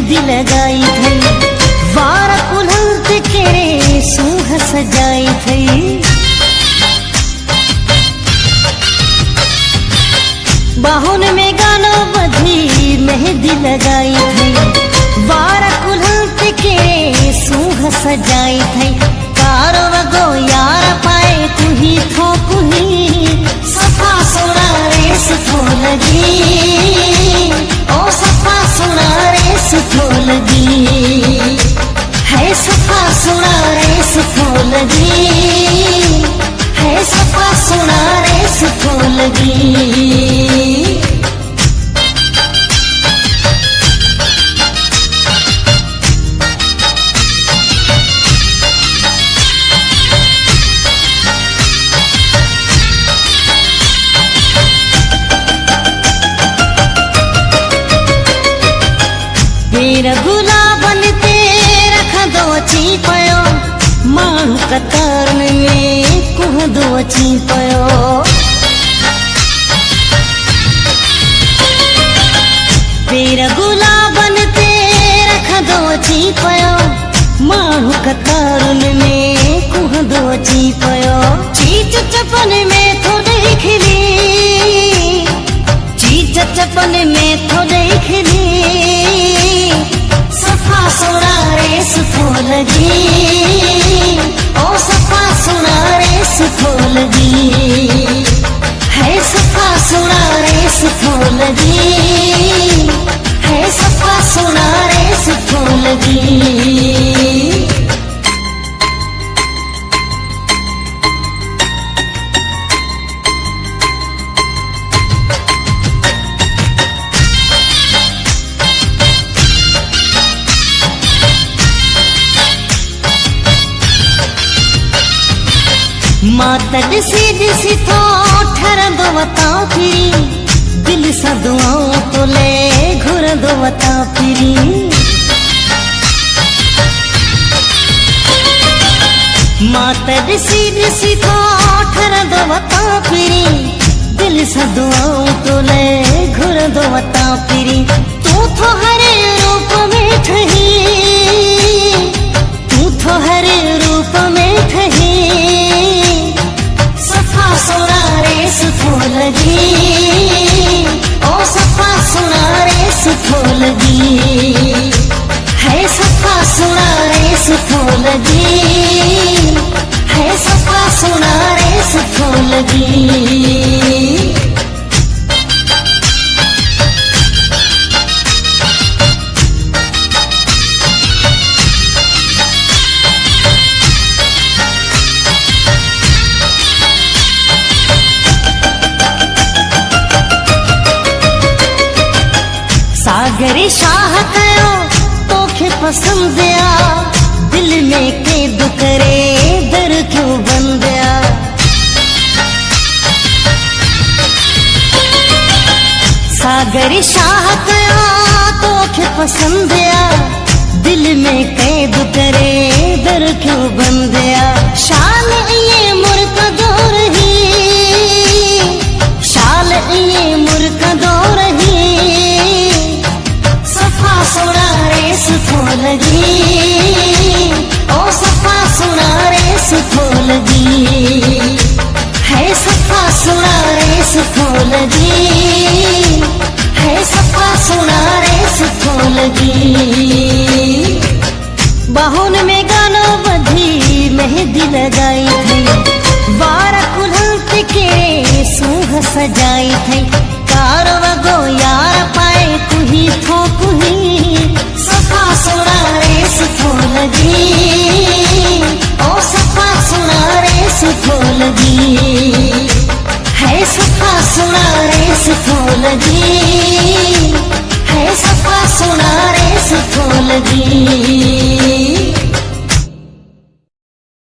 मेहंदी लगाई थई, वार कुल्हत केरे सूह सजाई थई। बाहुन में गाना बधी मेहंदी लगाई थई, वार कुल्हत केरे सूह सजाई थई। कारो वगो यार पाए तुही थोकुही, सफा सोना रेस थो लगी, ओ सफा सोना रेस थो लगी, है सफा सोना रेस थो लगी, है सफा सोना रेस थो लगी। तेरा गुलाबन ते रख दो ची पयो, माण्हू कतरन में कुह दो ची पयो। तेरा गुलाबन ते रख दो ची पयो, माण्हू कतरन में कुह दो ची पयो। चीच चपन में थो देखली, चीच चपन में थो देखली, सफा सोना रेस थो लगी, ओ सफा सोना रेस थो लगी, है सफा सोना रेस थो लगी, है सफा सोना रेस थो लगी। माता ॾिसी ॾिसी थो ठरंदो वतां फिरी, दिल सां दुआऊं तो ले घुरंदो वतां फिरी। माता ॾिसी ॾिसी थो ठरंदो वतां फिरी, दिल सां दुआऊं तो ले घुरंदो वतां फिरी। तूं थो हर रूप में ठही, तूं थो हर रूप में ठही, सोना रेस थो लगी, ओ सफा सोना रेस थो लगी, है सफा सोना रेस थो लगी, है सफा सोना रेस थो लगी। सागर शाह कयो तोखे पसंद आ, दिल में कैद करे दर क्यों बंद आ। सागर शाह कयो तोखे पसंद आ, दिल में कैद करे दर क्यों बंद आ। शाल ये मुर्तदो रही, शाल ये मुर्तदो रही, सफा सोना रेस थो लगी, ओ सफा सोना रेस थो लगी, है सफा सोना रेस थो लगी, है सफा सोना रेस थो लगी। बाहुन में गाना बधी मेहंदी लगाई थई, वार कुल्हत के सूह सजाई थई। कारो वगो यार पाए तुही थोकुही, सफा सोना रेस थो लगी, ओ सफा सोना रेस थो लगी, है सफा सोना रेस थो लगी, है सफा सोना रेस थो लगी।